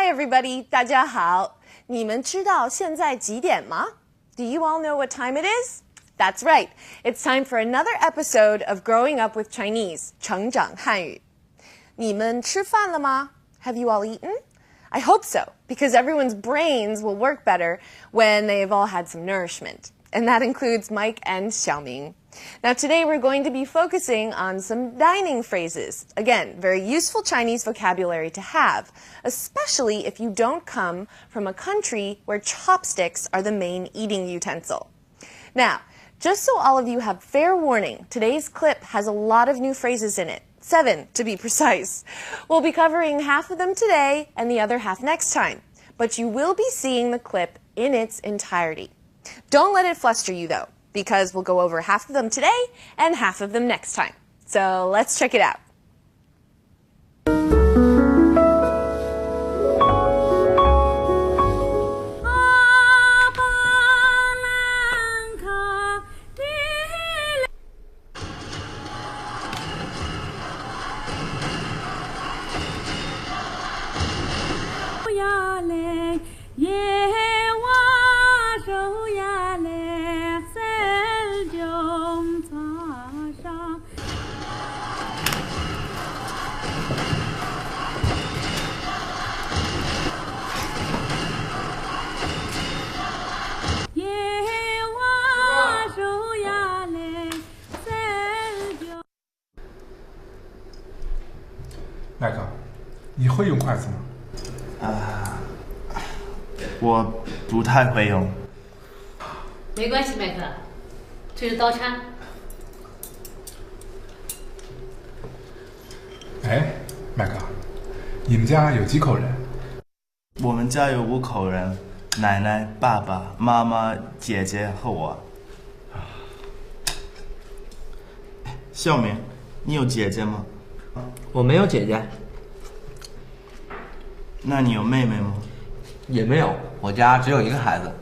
Hi everybody, 大家好。你们知道现在几点吗? Do you all know what time it is? That's right. It's time for another episode of Growing Up with Chinese, 成长汉语。你们吃饭了吗? Have you all eaten? I hope so, because everyone's brains will work better when they've all had some nourishment. And that includes Mike and Xiaoming. Now today we're going to be focusing on some dining phrases. Again, very useful Chinese vocabulary to have, especially if you don't come from a country where chopsticks are the main eating utensil. Now, just so all of you have fair warning, today's clip has a lot of new phrases in it. 7 to be precise. We'll be covering half of them today and the other half next time, but you will be seeing the clip in its entirety. Don't let it fluster you though, because we'll go over half of them today and half of them next time. So let's check it out.麦克，你会用筷子吗？我不太会用。没关系，麦克，这是刀叉。哎，麦克，你们家有几口人？我们家有5口人，奶奶、爸爸妈妈、姐姐和我。孝明，你有姐姐吗？我没有姐姐。那你有妹妹吗？也没有，我家只有一个孩子。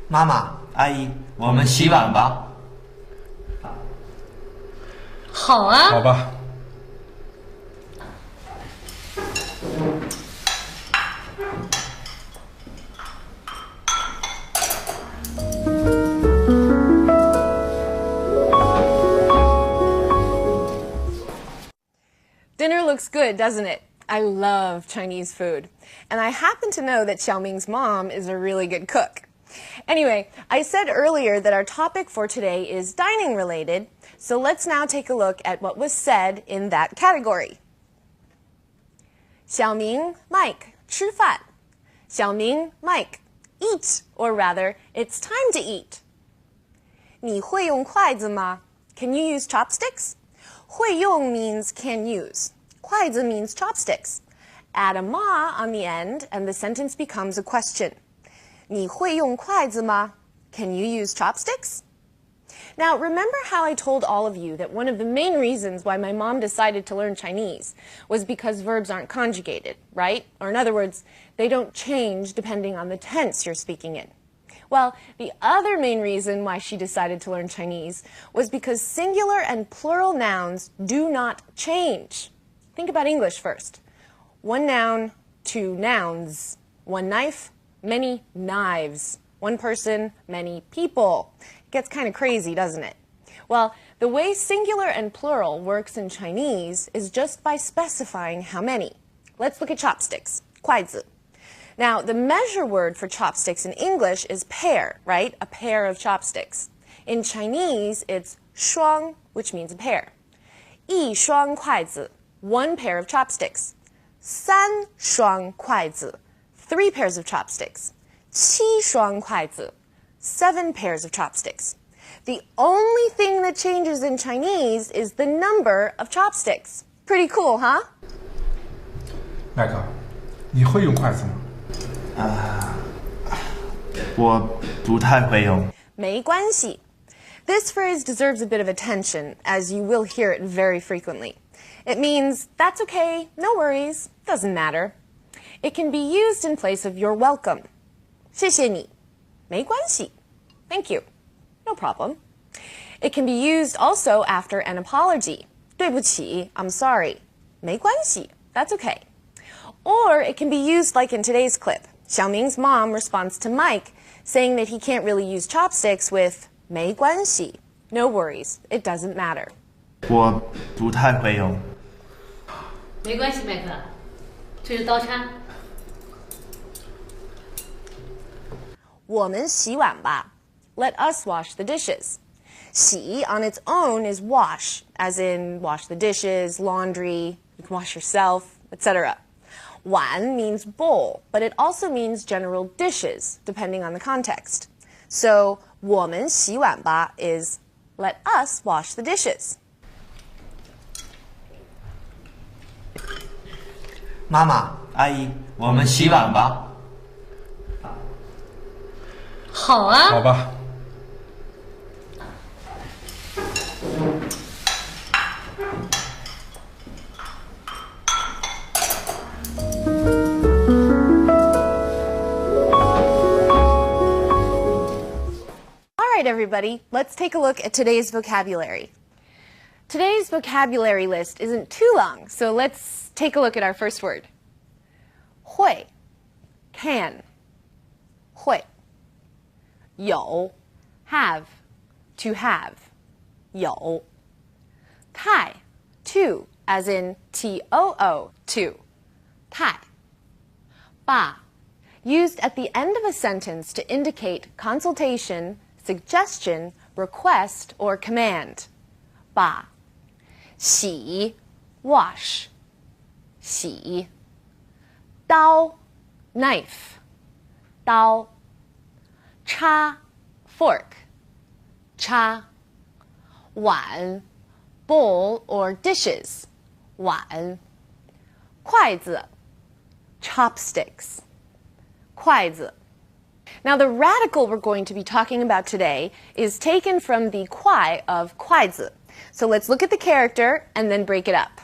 妈妈，阿姨，我们洗碗吧。好啊。好吧。Dinner looks good, doesn't it? I love Chinese food. And I happen to know that Xiaoming's mom is a really good cook. Anyway, I said earlier that our topic for today is dining related, so let's now take a look at what was said in that category. Xiaoming, Mike, 吃饭. Xiaoming, Mike, eat, or rather, it's time to eat. 你会用筷子吗? Can you use chopsticks? 会用 means can use. 筷子 means chopsticks. Add a ma on the end and the sentence becomes a question. 你会用筷子吗? Can you use chopsticks? Now, remember how I told all of you that one of the main reasons why my mom decided to learn Chinese was because verbs aren't conjugated, right? Or in other words, they don't change depending on the tense you're speaking in. Well, the other main reason why she decided to learn Chinese was because singular and plural nouns do not change. Think about English first. One noun, 2 nouns. One knife, many knives. One person, many people. It gets kind of crazy, doesn't it? Well, the way singular and plural works in Chinese is just by specifying how many. Let's look at chopsticks. 筷子. Now, the measure word for chopsticks in English is pair, right? A pair of chopsticks. In Chinese, it's 双, which means a pair. 一双筷子, 1 pair of chopsticks. 三双筷子, 3 pairs of chopsticks. 七双筷子, 7 pairs of chopsticks. The only thing that changes in Chinese is the number of chopsticks. Pretty cool, huh? 麦克，你会用筷子吗？我不太会用。没关系. This phrase deserves a bit of attention, as you will hear it very frequently. It means, that's okay, no worries, doesn't matter. It can be used in place of you're welcome. 谢谢你，没关系. Thank you. No problem. It can be used also after an apology. 对不起, I'm sorry. 没关系, that's okay. Or it can be used like in today's clip. Xiaoming's mom responds to Mike, saying that he can't really use chopsticks with 没关系. No worries, it doesn't matter. 我不太会用。没关系，麦克，这是刀叉。我们洗碗吧. Let us wash the dishes. 洗 on its own is wash, as in wash the dishes, laundry, you can wash yourself, etc. 碗 means bowl, but it also means general dishes, depending on the context. So, 我们洗碗吧 is let us wash the dishes. 妈妈，阿姨，我们洗碗吧。好啊。好吧。All right, everybody, let's take a look at today's vocabulary. Today's vocabulary list isn't too long, so let's take a look at our first word. 会 can 会有 have to have 有 太 to as in too to 太 吧 used at the end of a sentence to indicate consultation, suggestion, request, or command. 吧 洗 wash 洗刀 knife 刀叉 fork 叉碗 bowl or dishes 碗筷子 chopsticks 筷子. Now the radical we're going to be talking about today is taken from the 筷 of 筷子. So let's look at the character and then break it up.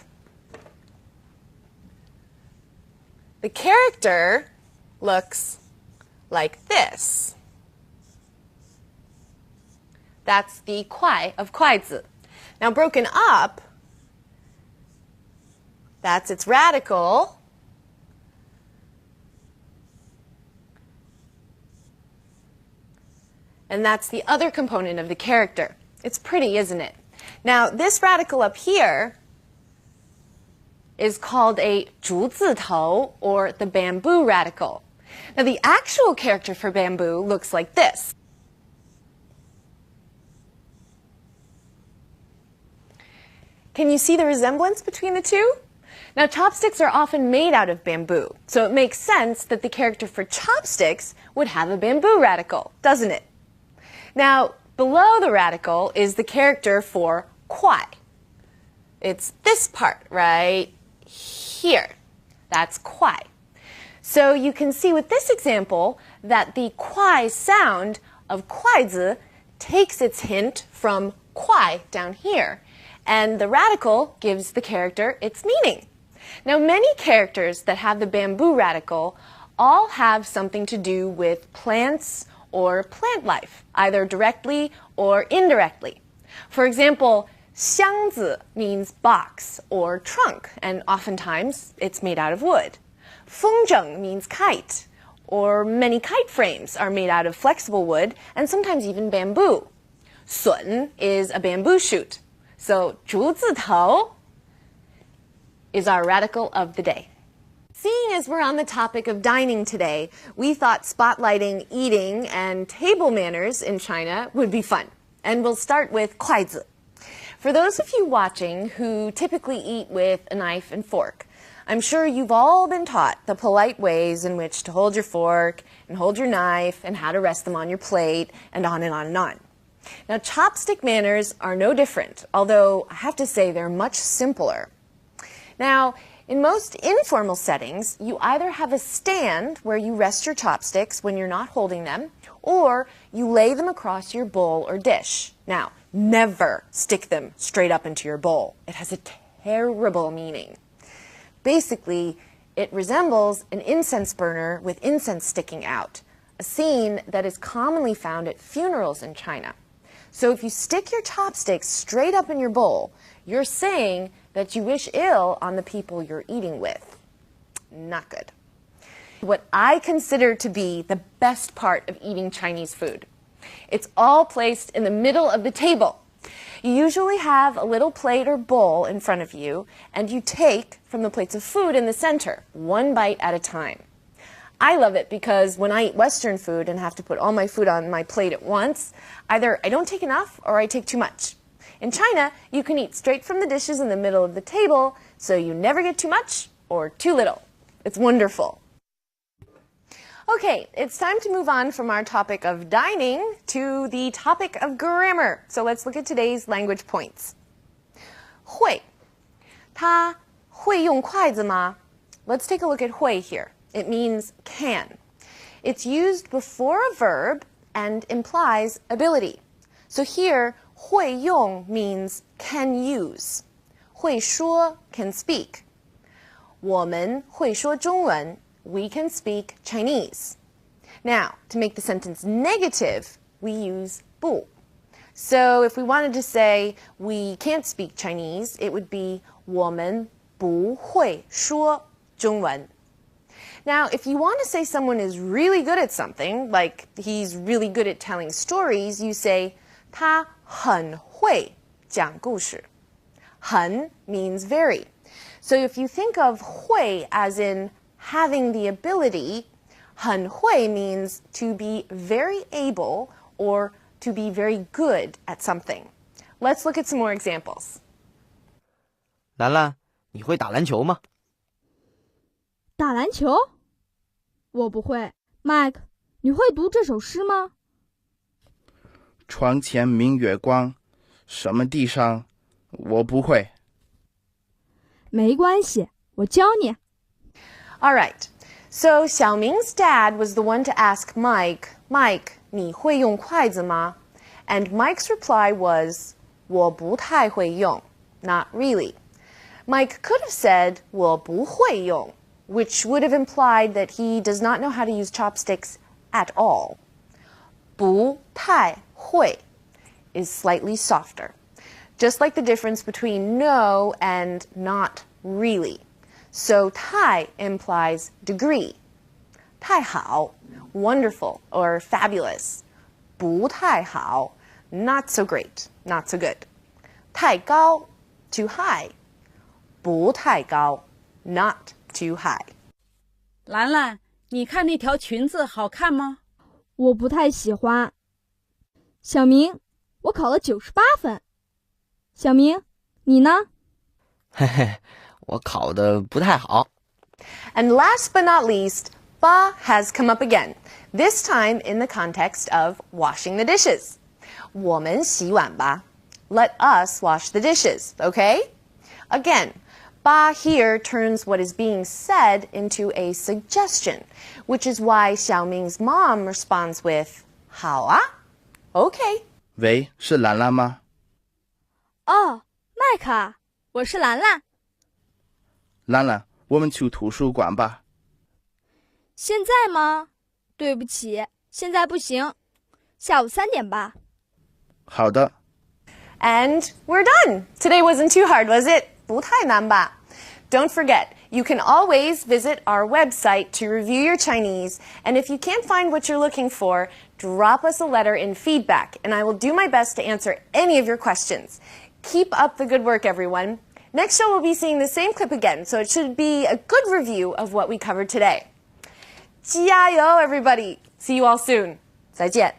The character looks like this. That's the 筷 of 筷子. Now broken up, that's its radical. And that's the other component of the character. It's pretty, isn't it? Now, this radical up here is called a 竹字头, or the bamboo radical. Now, the actual character for bamboo looks like this. Can you see the resemblance between the two? Now, chopsticks are often made out of bamboo, so it makes sense that the character for chopsticks would have a bamboo radical, doesn't it? Now, below the radical is the character for 筷. It's this part right here. That's 筷. So you can see with this example that the 筷 sound of 筷子 takes its hint from 筷 down here, and the radical gives the character its meaning. Now, many characters that have the bamboo radical all have something to do with plants or plant life, either directly or indirectly. For example, 箱子 means box or trunk, and oftentimes it's made out of wood. 风筝 means kite, or many kite frames are made out of flexible wood and sometimes even bamboo. 笋 is a bamboo shoot. So 竹字头 is our radical of the day. Seeing as we're on the topic of dining today, we thought spotlighting eating and table manners in China would be fun. And we'll start with 筷子. For those of you watching who typically eat with a knife and fork, I'm sure you've all been taught the polite ways in which to hold your fork and hold your knife and how to rest them on your plate and on and on and on. Now, chopstick manners are no different, although I have to say they're much simpler. Now, in most informal settings, you either have a stand where you rest your chopsticks when you're not holding them, or you lay them across your bowl or dish. Now, never stick them straight up into your bowl. It has a terrible meaning. Basically, it resembles an incense burner with incense sticking out, a scene that is commonly found at funerals in China. So if you stick your chopsticks straight up in your bowl, you're saying that you wish ill on the people you're eating with. Not good. What I consider to be the best part of eating Chinese food. It's all placed in the middle of the table. You usually have a little plate or bowl in front of you, and you take from the plates of food in the center, one bite at a time. I love it because when I eat Western food and have to put all my food on my plate at once, either I don't take enough or I take too much. In China, you can eat straight from the dishes in the middle of the table, so you never get too much or too little. It's wonderful. Okay, it's time to move on from our topic of dining to the topic of grammar. So let's look at today's language points. 会，他会用筷子吗? Let's take a look at 会 here. It means can. It's used before a verb and implies ability. So here, 会用 means can use. 会说 can speak. 我们会说中文 we can speak Chinese. Now, to make the sentence negative, we use 不. So if we wanted to say we can't speak Chinese, it would be 我们不会说中文. Now, if you want to say someone is really good at something, like he's really good at telling stories, you say 他很会讲故事. 很 means very. So if you think of 会 as in having the ability, 很会 means to be very able or to be very good at something. Let's look at some more examples. 兰兰，你会打篮球吗？打篮球？我不会。Mike， 你会读这首诗吗？床前明月光，什么地上？我不会。没关系，我教你。All right. So Xiaoming's dad was the one to ask Mike, Mike, 你会用筷子吗? And Mike's reply was, 我不太会用. Not really. Mike could have said, 我不会用, which would have implied that he does not know how to use chopsticks at all. 不太会 is slightly softer, just like the difference between no and not really. So 太 implies degree. 太好, wonderful or fabulous. 不太好, not so great, not so good. 太高, too high. 不太高, not too high. 兰兰，你看那条裙子好看吗？我不太喜欢。小明，我考了98分。小明，你呢？嘿嘿，我考得不太好。And last but not least, 吧 has come up again, this time in the context of washing the dishes. 我们洗碗吧. Let us wash the dishes, okay? Again, 吧 here turns what is being said into a suggestion, which is why Xiaoming's mom responds with 好啊 Okay. 喂，是兰兰吗？哦，麦克啊，我是兰兰。兰兰，我们去图书馆吧。现在吗？对不起，现在不行，下午3点吧。好的。And we're done. Today wasn't too hard, was it? 不太难吧? Don't forget, you can always visit our website to review your Chinese, and if you can't find what you're looking for, drop us a letter in feedback, and I will do my best to answer any of your questions. Keep up the good work, everyone. Next show, we'll be seeing the same clip again, so it should be a good review of what we covered today. 加油, everybody! See you all soon. 再见.